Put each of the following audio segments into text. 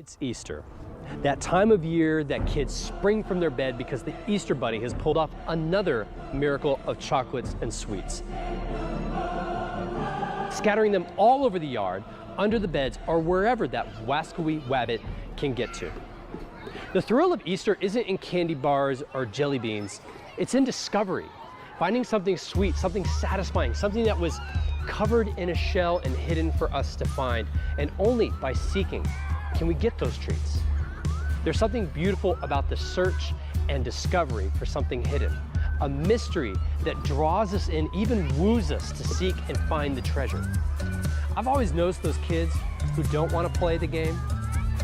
It's Easter, that time of year that kids spring from their bed because the Easter Bunny has pulled off another miracle of chocolates and sweets. Scattering them all over the yard, under the beds, or wherever that wascally wabbit can get to. The thrill of Easter isn't in candy bars or jelly beans, it's in discovery. Finding something sweet, something satisfying, something that was covered in a shell and hidden for us to find. And only by seeking can we get those treats. There's something beautiful about the search and discovery for something hidden. A mystery that draws us in, even woos us to seek and find the treasure. I've always noticed those kids who don't want to play the game.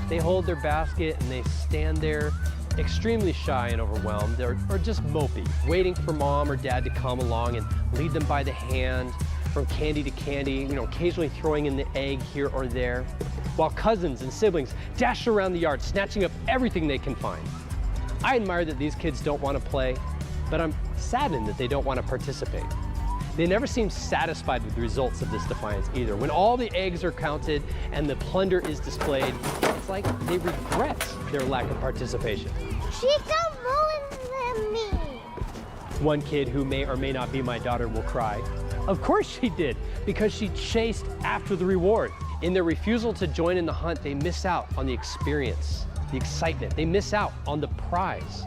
They hold their basket and they stand there extremely shy and overwhelmed, or just mopey, waiting for mom or dad to come along and lead them by the hand from candy to candy, occasionally throwing in the egg here or there, while cousins and siblings dash around the yard, snatching up everything they can find. I admire that these kids don't want to play, but I'm saddened that they don't want to participate. They never seem satisfied with the results of this defiance either. When all the eggs are counted and the plunder is displayed, it's like they regret their lack of participation. She got more than me. One kid who may or may not be my daughter will cry. Of course she did, because she chased after the reward. In their refusal to join in the hunt, they miss out on the experience, the excitement. They miss out on the prize.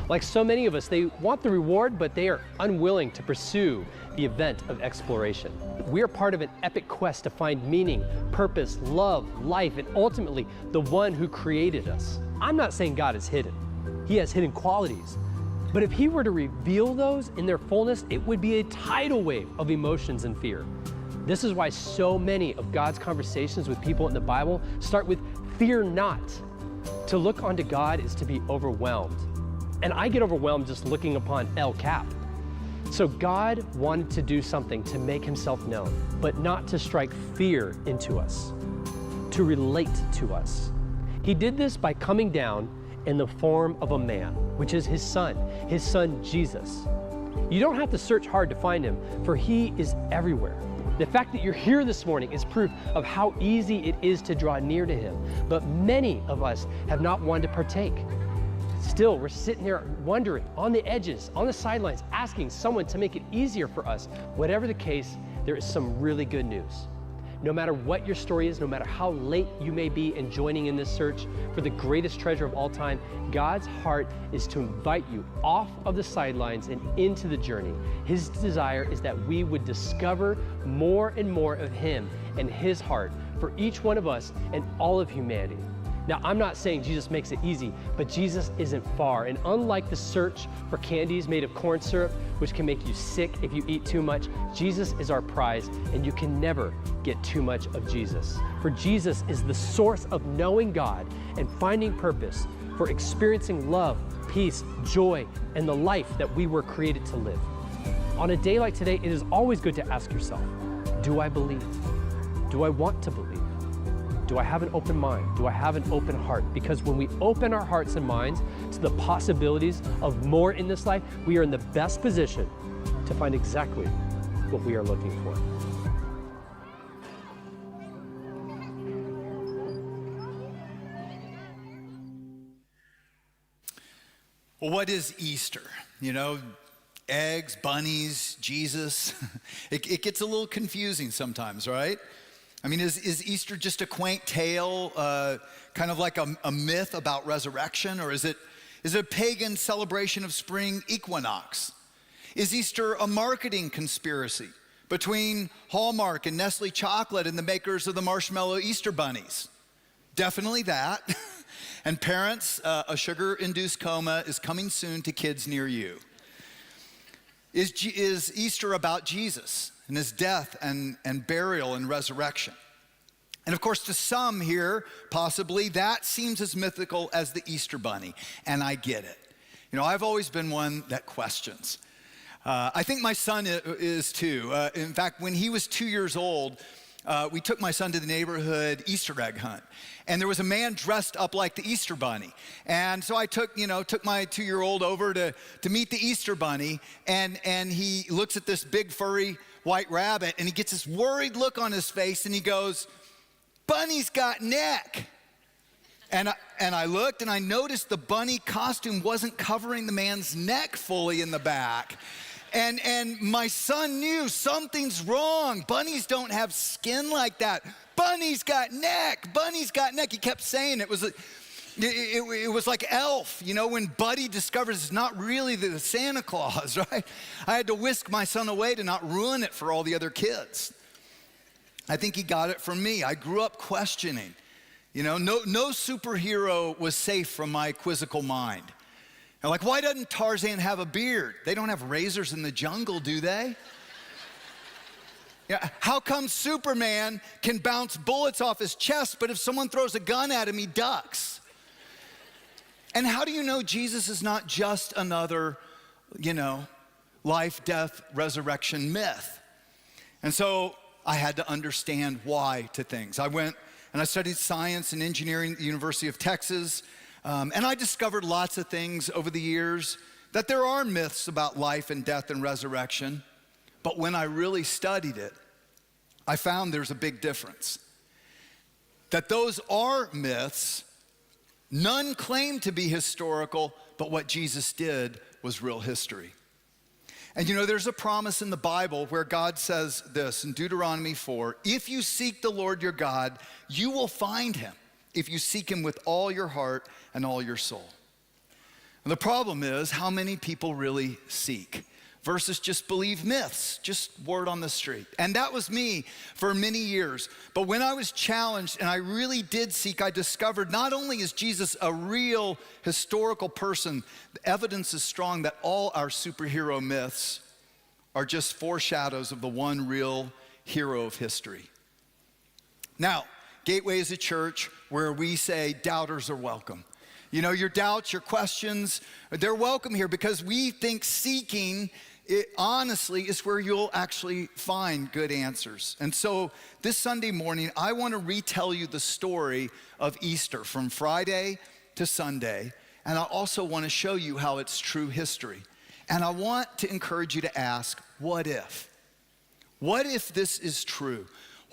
Like so many of us, they want the reward, but they are unwilling to pursue the event of exploration. We are part of an epic quest to find meaning, purpose, love, life, and ultimately the one who created us. I'm not saying God is hidden. He has hidden qualities. But if he were to reveal those in their fullness, it would be a tidal wave of emotions and fear. This is why so many of God's conversations with people in the Bible start with fear not. To look onto God is to be overwhelmed. And I get overwhelmed just looking upon El Cap. So God wanted to do something to make himself known, but not to strike fear into us, to relate to us. He did this by coming down in the form of a man, which is his son Jesus. You don't have to search hard to find him, for he is everywhere. The fact that you're here this morning is proof of how easy it is to draw near to him, but many of us have not wanted to partake. Still, we're sitting there wondering, on the edges, on the sidelines, asking someone to make it easier for us. Whatever the case, there is some really good news. No matter what your story is, no matter how late you may be in joining in this search for the greatest treasure of all time, God's heart is to invite you off of the sidelines and into the journey. His desire is that we would discover more and more of him and his heart for each one of us and all of humanity. Now, I'm not saying Jesus makes it easy, but Jesus isn't far. And unlike the search for candies made of corn syrup, which can make you sick if you eat too much, Jesus is our prize, and you can never get too much of Jesus. For Jesus is the source of knowing God and finding purpose, for experiencing love, peace, joy, and the life that we were created to live. On a day like today, it is always good to ask yourself, do I believe? Do I want to believe? Do I have an open mind? Do I have an open heart? Because when we open our hearts and minds to the possibilities of more in this life, we are in the best position to find exactly what we are looking for. Well, what is Easter? Eggs, bunnies, Jesus. It gets a little confusing sometimes, right? I mean, is Easter just a quaint tale, kind of like a myth about resurrection? Or is it a pagan celebration of spring equinox? Is Easter a marketing conspiracy between Hallmark and Nestle Chocolate and the makers of the marshmallow Easter bunnies? Definitely that. And parents, a sugar-induced coma is coming soon to kids near you. Is Easter about Jesus and his death and burial and resurrection? And of course, to some here, possibly, that seems as mythical as the Easter bunny, and I get it. I've always been one that questions. I think my son is too. In fact, when he was 2 years old, we took my son to the neighborhood Easter egg hunt. And there was a man dressed up like the Easter bunny. And so I took my 2-year-old over to meet the Easter bunny. And he looks at this big furry white rabbit and he gets this worried look on his face and he goes, "Bunny's got neck." And I looked and I noticed the bunny costume wasn't covering the man's neck fully in the back. And my son knew something's wrong. Bunnies don't have skin like that. Bunny's got neck. Bunny's got neck. He kept saying it was like Elf, you know, when Buddy discovers it's not really the Santa Claus, right? I had to whisk my son away to not ruin it for all the other kids. I think he got it from me. I grew up questioning. You know, no superhero was safe from my quizzical mind. And like, why doesn't Tarzan have a beard? They don't have razors in the jungle, do they? Yeah, how come Superman can bounce bullets off his chest, but if someone throws a gun at him, he ducks? And how do you know Jesus is not just another, you know, life, death, resurrection myth? And so I had to understand why to things. I went and I studied science and engineering at the University of Texas. And I discovered lots of things over the years, that there are myths about life and death and resurrection. But when I really studied it, I found there's a big difference. That those are myths. None claim to be historical, but what Jesus did was real history. And you know, there's a promise in the Bible where God says this in Deuteronomy 4, if you seek the Lord your God, you will find him if you seek him with all your heart and all your soul. And the problem is how many people really seek versus just believe myths, just word on the street. And that was me for many years. But when I was challenged and I really did seek, I discovered not only is Jesus a real historical person, the evidence is strong that all our superhero myths are just foreshadows of the one real hero of history. Now, Gateway is a church where we say doubters are welcome. You know, your doubts, your questions, they're welcome here because we think seeking it honestly is where you'll actually find good answers. And so this Sunday morning, I want to retell you the story of Easter from Friday to Sunday. And I also want to show you how it's true history. And I want to encourage you to ask, what if? What if this is true?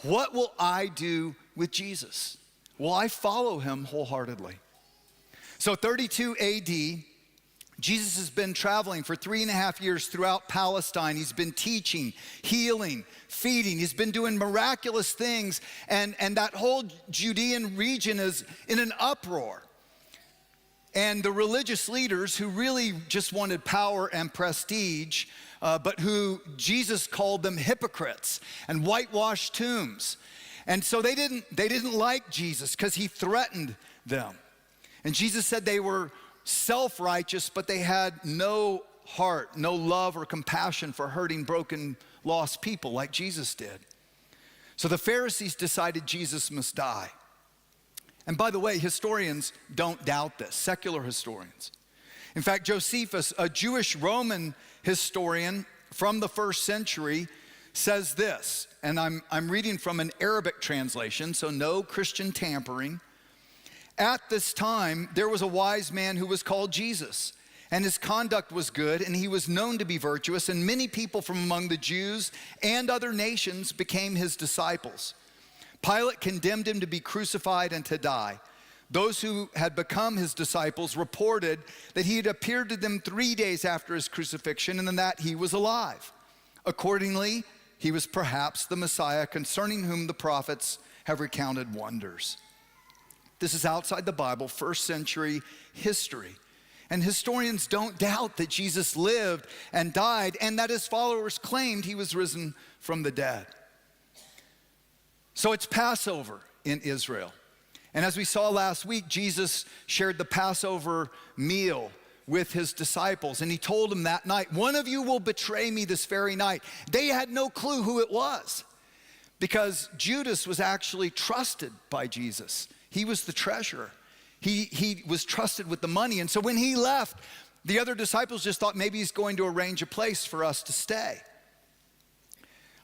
What will I do with Jesus? Will I follow him wholeheartedly? So 32 AD, Jesus has been traveling for 3.5 years throughout Palestine. He's been teaching, healing, feeding. He's been doing miraculous things. And that whole Judean region is in an uproar. And the religious leaders who really just wanted power and prestige, but who Jesus called them hypocrites and whitewashed tombs. And so they didn't like Jesus because he threatened them. And Jesus said they were self-righteous, but they had no heart, no love or compassion for hurting, broken, lost people like Jesus did. So the Pharisees decided Jesus must die. And by the way, historians don't doubt this, secular historians. In fact, Josephus, a Jewish Roman historian from the first century, says this, and I'm reading from an Arabic translation, so no Christian tampering. At this time, there was a wise man who was called Jesus, and his conduct was good, and he was known to be virtuous, and many people from among the Jews and other nations became his disciples. Pilate condemned him to be crucified and to die. Those who had become his disciples reported that he had appeared to them 3 days after his crucifixion and that he was alive. Accordingly, he was perhaps the Messiah concerning whom the prophets have recounted wonders. This is outside the Bible, first century history. And historians don't doubt that Jesus lived and died and that his followers claimed he was risen from the dead. So it's Passover in Israel. And as we saw last week, Jesus shared the Passover meal with his disciples. And he told them that night, one of you will betray me this very night. They had no clue who it was because Judas was actually trusted by Jesus. He was the treasurer. He was trusted with the money. And so when he left, the other disciples just thought maybe he's going to arrange a place for us to stay.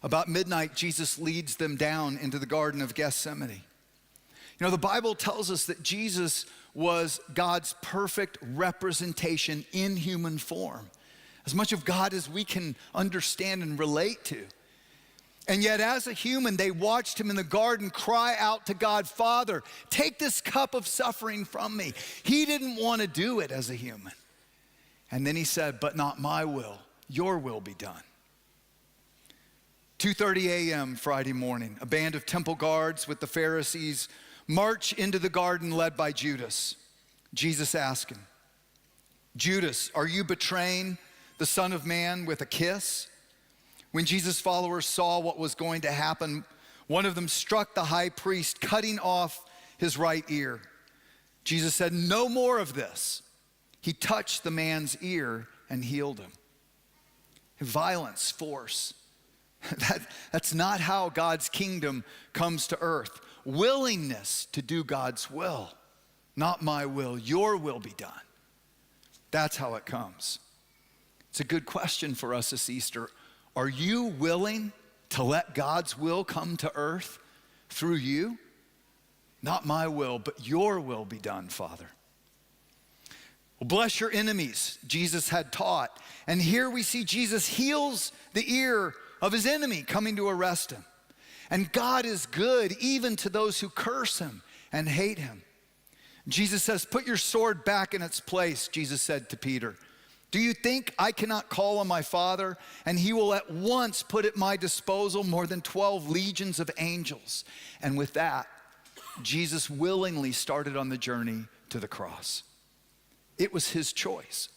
About midnight, Jesus leads them down into the Garden of Gethsemane. You know, the Bible tells us that Jesus was God's perfect representation in human form, as much of God as we can understand and relate to. And yet as a human, they watched him in the garden cry out to God, Father, take this cup of suffering from me. He didn't want to do it as a human. And then he said, but not my will, your will be done. 2:30 a.m. Friday morning, a band of temple guards with the Pharisees march into the garden led by Judas. Jesus asked him, Judas, are you betraying the Son of Man with a kiss? When Jesus' followers saw what was going to happen, one of them struck the high priest, cutting off his right ear. Jesus said, no more of this. He touched the man's ear and healed him. Violence, force. That's not how God's kingdom comes to earth. Willingness to do God's will. Not my will, your will be done. That's how it comes. It's a good question for us this Easter. Are you willing to let God's will come to earth through you? Not my will, but your will be done, Father. Well, bless your enemies, Jesus had taught. And here we see Jesus heals the ear of his enemy coming to arrest him. And God is good even to those who curse him and hate him. Jesus says, put your sword back in its place, Jesus said to Peter. Do you think I cannot call on my Father and he will at once put at my disposal more than 12 legions of angels? And with that, Jesus willingly started on the journey to the cross. It was his choice.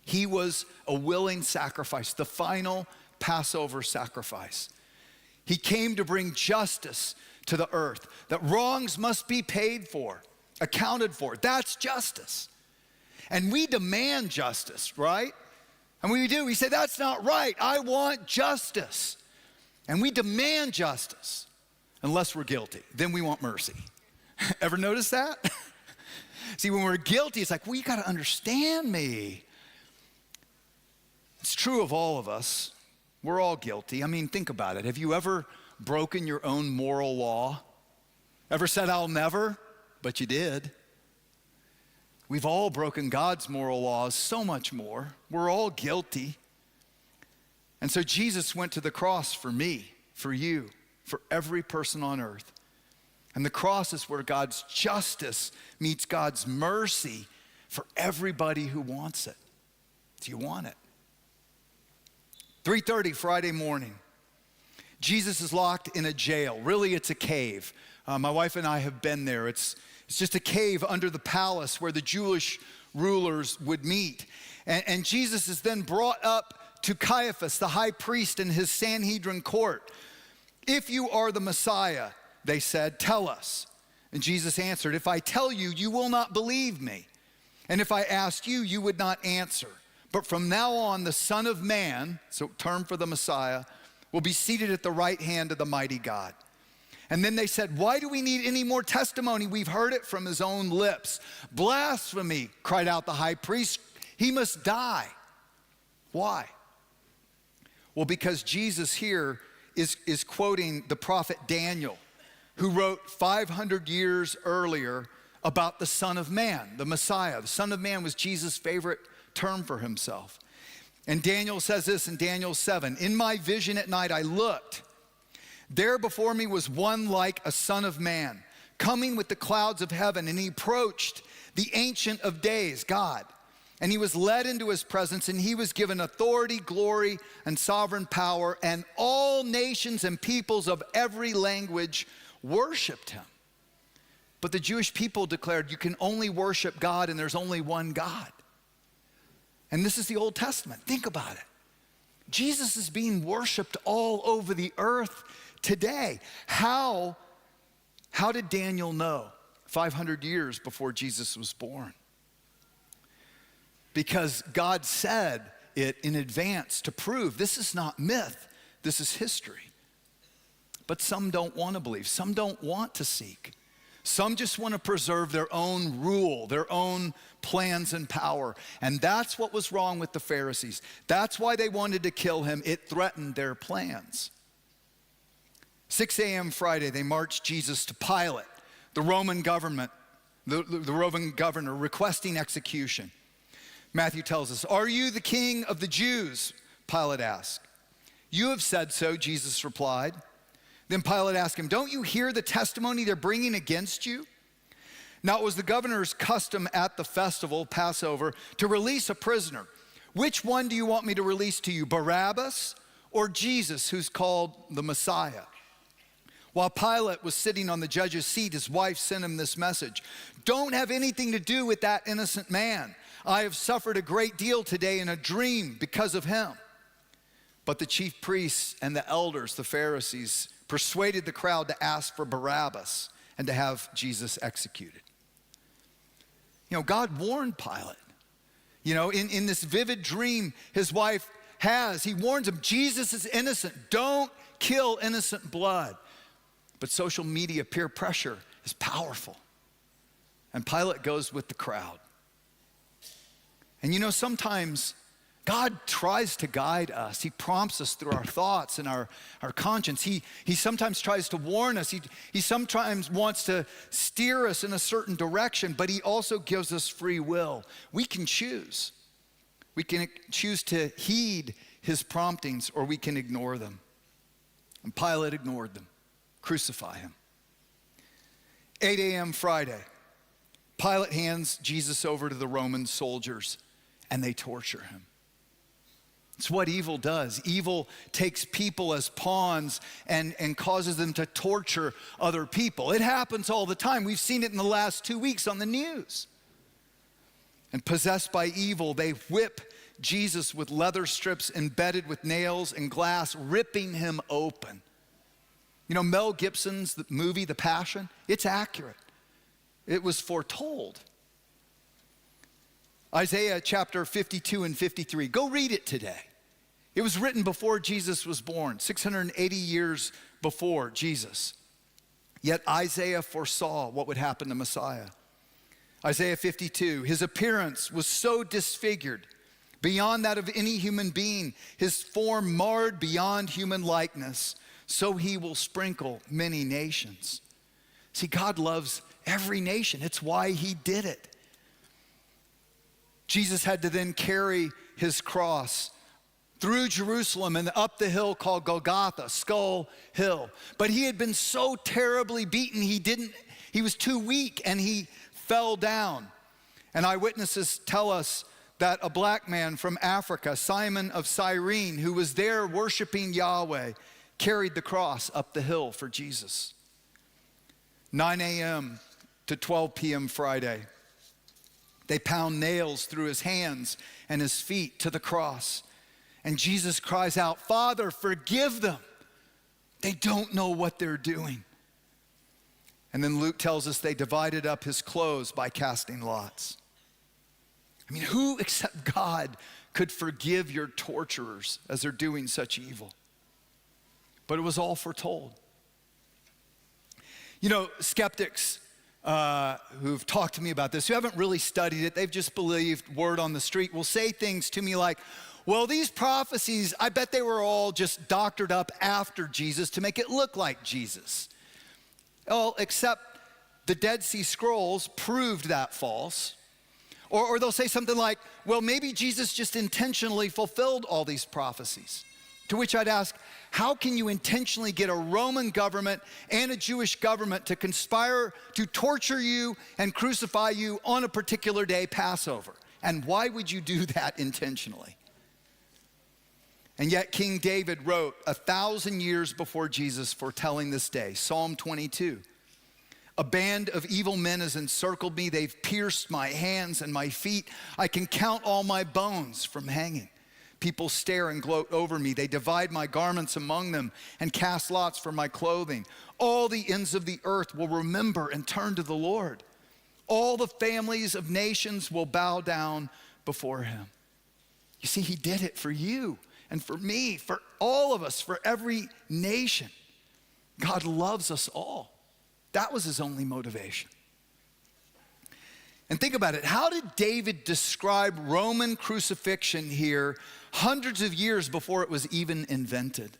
He was a willing sacrifice, the final Passover sacrifice. He came to bring justice to the earth, that wrongs must be paid for, accounted for. That's justice. And we demand justice, right? And we do. We say, that's not right. I want justice. And we demand justice unless we're guilty. Then we want mercy. Ever notice that? See, when we're guilty, it's like, well, you got to understand me. It's true of all of us. We're all guilty. I mean, think about it. Have you ever broken your own moral law? Ever said, I'll never? But you did. We've all broken God's moral laws, so much more. We're all guilty. And so Jesus went to the cross for me, for you, for every person on earth. And the cross is where God's justice meets God's mercy for everybody who wants it. Do you want it? 3:30 Friday morning. Jesus is locked in a jail. Really, it's a cave. My wife and I have been there. It's just a cave under the palace where the Jewish rulers would meet. And Jesus is then brought up to Caiaphas, the high priest, in his Sanhedrin court. If you are the Messiah, they said, tell us. And Jesus answered, if I tell you, you will not believe me. And if I asked you, you would not answer. But from now on, the Son of Man, so term for the Messiah, will be seated at the right hand of the mighty God. And then they said, why do we need any more testimony? We've heard it from his own lips. Blasphemy, cried out the high priest. He must die. Why? Well, because Jesus here is quoting the prophet Daniel, who wrote 500 years earlier about the Son of Man, the Messiah. The Son of Man was Jesus' favorite term for himself. And Daniel says this in Daniel 7, in my vision at night I looked. There before me was one like a son of man, coming with the clouds of heaven, and he approached the Ancient of Days, God. And he was led into his presence, and he was given authority, glory, and sovereign power, and all nations and peoples of every language worshiped him. But the Jewish people declared, you can only worship God, and there's only one God. And this is the Old Testament. Think about it. Jesus is being worshiped all over the earth today. How did Daniel know 500 years before Jesus was born? Because God said it in advance to prove this is not myth, this is history. But some don't want to believe, some don't want to seek. Some just want to preserve their own rule, their own plans and power. And that's what was wrong with the Pharisees. That's why they wanted to kill him. It threatened their plans. 6 a.m. Friday, they marched Jesus to Pilate, the Roman government, the Roman governor, requesting execution. Matthew tells us, are you the king of the Jews? Pilate asked. You have said so, Jesus replied. Then Pilate asked him, don't you hear the testimony they're bringing against you? Now it was the governor's custom at the festival, Passover, to release a prisoner. Which one do you want me to release to you, Barabbas or Jesus, who's called the Messiah? While Pilate was sitting on the judge's seat, his wife sent him this message. Don't have anything to do with that innocent man. I have suffered a great deal today in a dream because of him. But the chief priests and the elders, the Pharisees, persuaded the crowd to ask for Barabbas and to have Jesus executed. You know, God warned Pilate. You know, in this vivid dream his wife has, he warns him, Jesus is innocent. Don't kill innocent blood. But social media peer pressure is powerful. And Pilate goes with the crowd. And you know, sometimes God tries to guide us. He prompts us through our thoughts and our conscience. He sometimes tries to warn us. He sometimes wants to steer us in a certain direction, but he also gives us free will. We can choose. We can choose to heed his promptings, or we can ignore them. And Pilate ignored them. Crucify him. 8 a.m. Friday, Pilate hands Jesus over to the Roman soldiers, and they torture him. It's what evil does. Evil takes people as pawns and causes them to torture other people. It happens all the time. We've seen it in the last 2 weeks on the news. And possessed by evil, they whip Jesus with leather strips embedded with nails and glass, ripping him open. You know, Mel Gibson's movie, The Passion, it's accurate. It was foretold. Isaiah chapter 52 and 53. Go read it today. It was written before Jesus was born, 680 years before Jesus. Yet Isaiah foresaw what would happen to Messiah. Isaiah 52, his appearance was so disfigured, beyond that of any human being, his form marred beyond human likeness, so he will sprinkle many nations. See, God loves every nation. It's why he did it. Jesus had to then carry his cross through Jerusalem and up the hill called Golgotha, Skull Hill. But he had been so terribly beaten, he was too weak and he fell down. And eyewitnesses tell us that a black man from Africa, Simon of Cyrene, who was there worshiping Yahweh, carried the cross up the hill for Jesus. 9 a.m. to 12 p.m. Friday, they pound nails through his hands and his feet to the cross. And Jesus cries out, Father, forgive them. They don't know what they're doing. And then Luke tells us they divided up his clothes by casting lots. I mean, who except God could forgive your torturers as they're doing such evil? But it was all foretold. You know, skeptics who've talked to me about this, who haven't really studied it, they've just believed word on the street, will say things to me like, well, these prophecies, I bet they were all just doctored up after Jesus to make it look like Jesus. Oh, except the Dead Sea Scrolls proved that false. Or they'll say something like, well, maybe Jesus just intentionally fulfilled all these prophecies. To which I'd ask, how can you intentionally get a Roman government and a Jewish government to conspire to torture you and crucify you on a particular day, Passover? And why would you do that intentionally? And yet King David wrote 1,000 years before Jesus foretelling this day, Psalm 22. A band of evil men has encircled me. They've pierced my hands and my feet. I can count all my bones from hanging. People stare and gloat over me. They divide my garments among them and cast lots for my clothing. All the ends of the earth will remember and turn to the Lord. All the families of nations will bow down before him. You see, he did it for you and for me, for all of us, for every nation. God loves us all. That was his only motivation. And think about it. How did David describe Roman crucifixion here hundreds of years before it was even invented?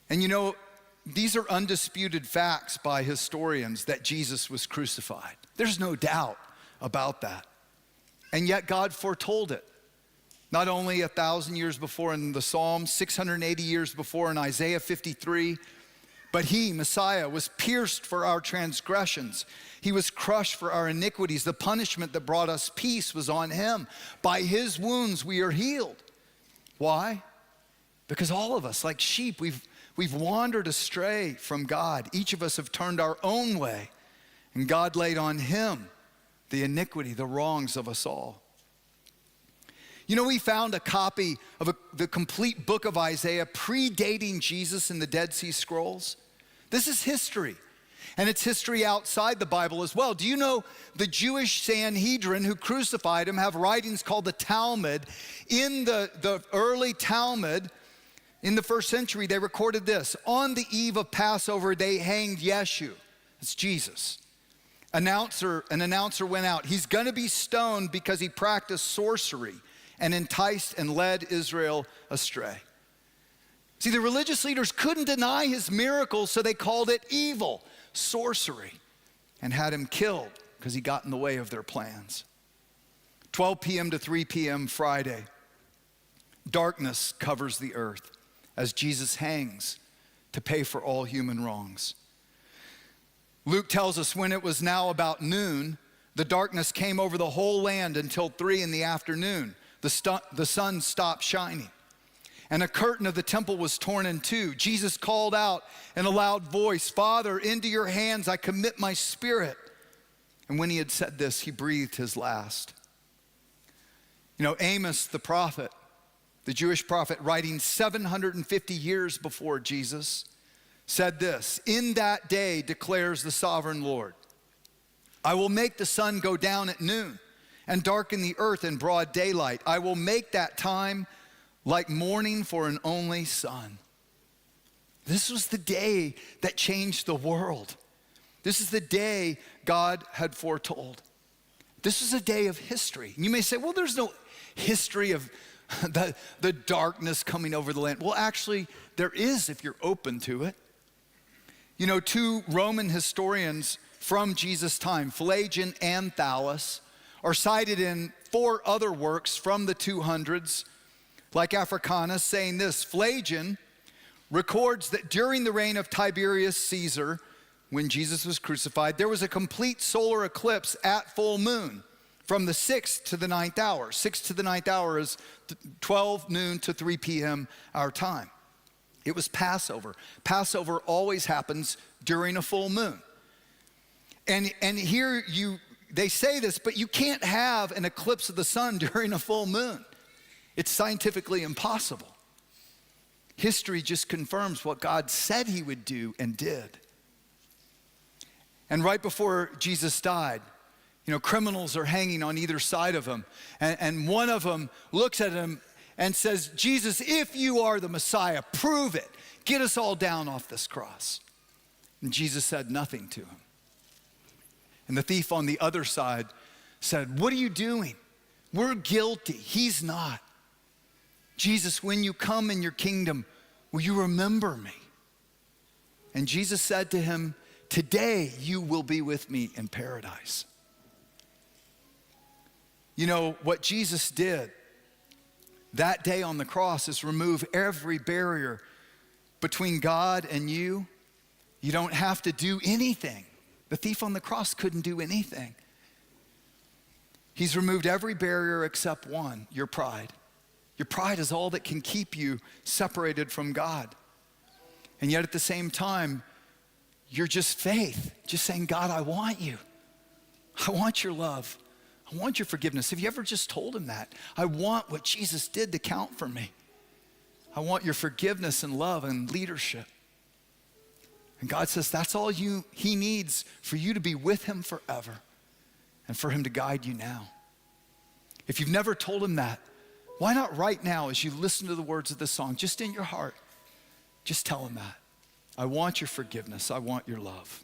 And you know, these are undisputed facts by historians that Jesus was crucified. There's no doubt about that. And yet God foretold it. Not only 1,000 years before in the Psalms, 680 years before in Isaiah 53, but he, Messiah, was pierced for our transgressions. He was crushed for our iniquities. The punishment that brought us peace was on him. By his wounds we are healed. Why? Because all of us, like sheep, we've wandered astray from God. Each of us have turned our own way, and God laid on him the iniquity, the wrongs of us all. You know, we found a copy of the complete book of Isaiah predating Jesus in the Dead Sea Scrolls. This is history, and it's history outside the Bible as well. Do you know the Jewish Sanhedrin who crucified him have writings called the Talmud? In the early Talmud, in the first century, they recorded this: on the eve of Passover, they hanged Yeshu. It's Jesus. An announcer went out. He's going to be stoned because he practiced sorcery and enticed and led Israel astray. See, the religious leaders couldn't deny his miracles, so they called it evil, sorcery, and had him killed because he got in the way of their plans. 12 p.m. to 3 p.m. Friday, darkness covers the earth as Jesus hangs to pay for all human wrongs. Luke tells us when it was now about noon, the darkness came over the whole land until 3 in the afternoon. The sun stopped shining, and a curtain of the temple was torn in two. Jesus called out in a loud voice, "Father, into your hands I commit my spirit." And when he had said this, he breathed his last. You know, Amos the prophet, the Jewish prophet, writing 750 years before Jesus, said this: "In that day, declares the sovereign Lord, I will make the sun go down at noon and darken the earth in broad daylight. I will make that time like morning for an only son." This was the day that changed the world. This is the day God had foretold. This was a day of history. And you may say, well, there's no history of the darkness coming over the land. Well, actually, there is if you're open to it. You know, two Roman historians from Jesus' time, Pelagian and Thallus, are cited in 4 other works from the 200s, like Africanus, saying this: Pelagian records that during the reign of Tiberius Caesar, when Jesus was crucified, there was a complete solar eclipse at full moon from the 6th to the 9th hour. 6th to the 9th hour is 12 noon to 3 p.m. our time. It was Passover. Passover always happens during a full moon. And here they say this, but you can't have an eclipse of the sun during a full moon. It's scientifically impossible. History just confirms what God said he would do and did. And right before Jesus died, you know, criminals are hanging on either side of him. And one of them looks at him and says, "Jesus, if you are the Messiah, prove it. Get us all down off this cross." And Jesus said nothing to him. And the thief on the other side said, "What are you doing? We're guilty. He's not. Jesus, when you come in your kingdom, will you remember me?" And Jesus said to him, "Today you will be with me in paradise." You know, what Jesus did that day on the cross is remove every barrier between God and you. You don't have to do anything. The thief on the cross couldn't do anything. He's removed every barrier except one: your pride. Your pride is all that can keep you separated from God. And yet at the same time, you're just faith, just saying, "God, I want you. I want your love. I want your forgiveness." Have you ever just told him that? I want what Jesus did to count for me. I want your forgiveness and love and leadership. And God says that's all he needs for you to be with him forever and for him to guide you now. If you've never told him that, why not right now as you listen to the words of this song, just in your heart, just tell him that. I want your forgiveness. I want your love.